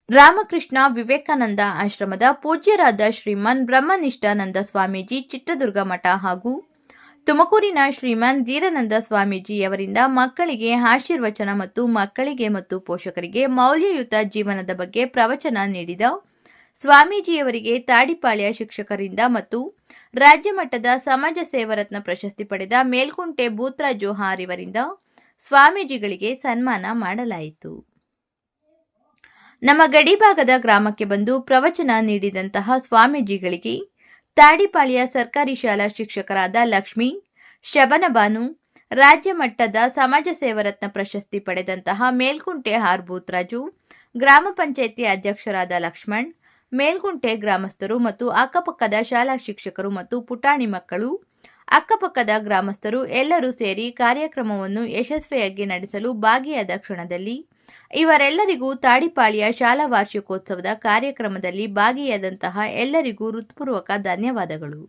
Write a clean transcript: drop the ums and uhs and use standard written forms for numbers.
ರಾಮಕೃಷ್ಣ ವಿವೇಕಾನಂದ ಆಶ್ರಮದ ಪೂಜ್ಯರಾದ ಶ್ರೀಮಾನ್ ಬ್ರಹ್ಮನಿಷ್ಠಾನಂದ ಸ್ವಾಮೀಜಿ ಚಿತ್ರದುರ್ಗ ಮಠ ಹಾಗೂ ತುಮಕೂರಿನ ಶ್ರೀಮಾನ್ ಧೀರಾನಂದ ಸ್ವಾಮೀಜಿಯವರಿಂದ ಮಕ್ಕಳಿಗೆ ಆಶೀರ್ವಚನ ಮತ್ತು ಮಕ್ಕಳಿಗೆ ಮತ್ತು ಪೋಷಕರಿಗೆ ಮೌಲ್ಯಯುತ ಜೀವನದ ಬಗ್ಗೆ ಪ್ರವಚನ ನೀಡಿದ ಸ್ವಾಮೀಜಿಯವರಿಗೆ ತಾಡಿಪಾಳ್ಯ ಶಿಕ್ಷಕರಿಂದ ಮತ್ತು ರಾಜ್ಯ ಮಟ್ಟದ ಸಮಾಜ ಸೇವರತ್ನ ಪ್ರಶಸ್ತಿ ಪಡೆದ ಮೇಲ್ಕುಂಟೆ ಭೂತ್ರಾಜ್ ಜೋಹಾರ್ ಇವರಿಂದ ಸ್ವಾಮೀಜಿಗಳಿಗೆ ಸನ್ಮಾನ ಮಾಡಲಾಯಿತು. ನಮ್ಮ ಗಡಿಭಾಗದ ಗ್ರಾಮಕ್ಕೆ ಬಂದು ಪ್ರವಚನ ನೀಡಿದಂತಹ ಸ್ವಾಮೀಜಿಗಳಿಗೆ ತಾಡಿಪಾಳ್ಯ ಸರ್ಕಾರಿ ಶಾಲಾ ಶಿಕ್ಷಕರಾದ ಲಕ್ಷ್ಮಿ, ಶಬನಬಾನು, ರಾಜ್ಯ ಮಟ್ಟದ ಸಮಾಜ ಸೇವರತ್ನ ಪ್ರಶಸ್ತಿ ಪಡೆದಂತಹ ಮೇಲ್ಕುಂಟೆ ಆರ್ ಭೂತ್ರಾಜು, ಗ್ರಾಮ ಪಂಚಾಯಿತಿ ಅಧ್ಯಕ್ಷರಾದ ಲಕ್ಷ್ಮಣ್, ಮೇಲ್ಕುಂಟೆ ಗ್ರಾಮಸ್ಥರು ಮತ್ತು ಅಕ್ಕಪಕ್ಕದ ಶಾಲಾ ಶಿಕ್ಷಕರು ಮತ್ತು ಪುಟಾಣಿ ಮಕ್ಕಳು, ಅಕ್ಕಪಕ್ಕದ ಗ್ರಾಮಸ್ಥರು ಎಲ್ಲರೂ ಸೇರಿ ಕಾರ್ಯಕ್ರಮವನ್ನು ಯಶಸ್ವಿಯಾಗಿ ನಡೆಸಲು ಭಾಗಿಯಾದ ಕ್ಷಣದಲ್ಲಿ ಇವರೆಲ್ಲರಿಗೂ ತಾಡಿಪಾಳ್ಯ ಶಾಲಾ ವಾರ್ಷಿಕೋತ್ಸವದ ಕಾರ್ಯಕ್ರಮದಲ್ಲಿ ಭಾಗಿಯಾದಂತಹ ಎಲ್ಲರಿಗೂ ಹೃತ್ಪೂರ್ವಕ ಧನ್ಯವಾದಗಳು.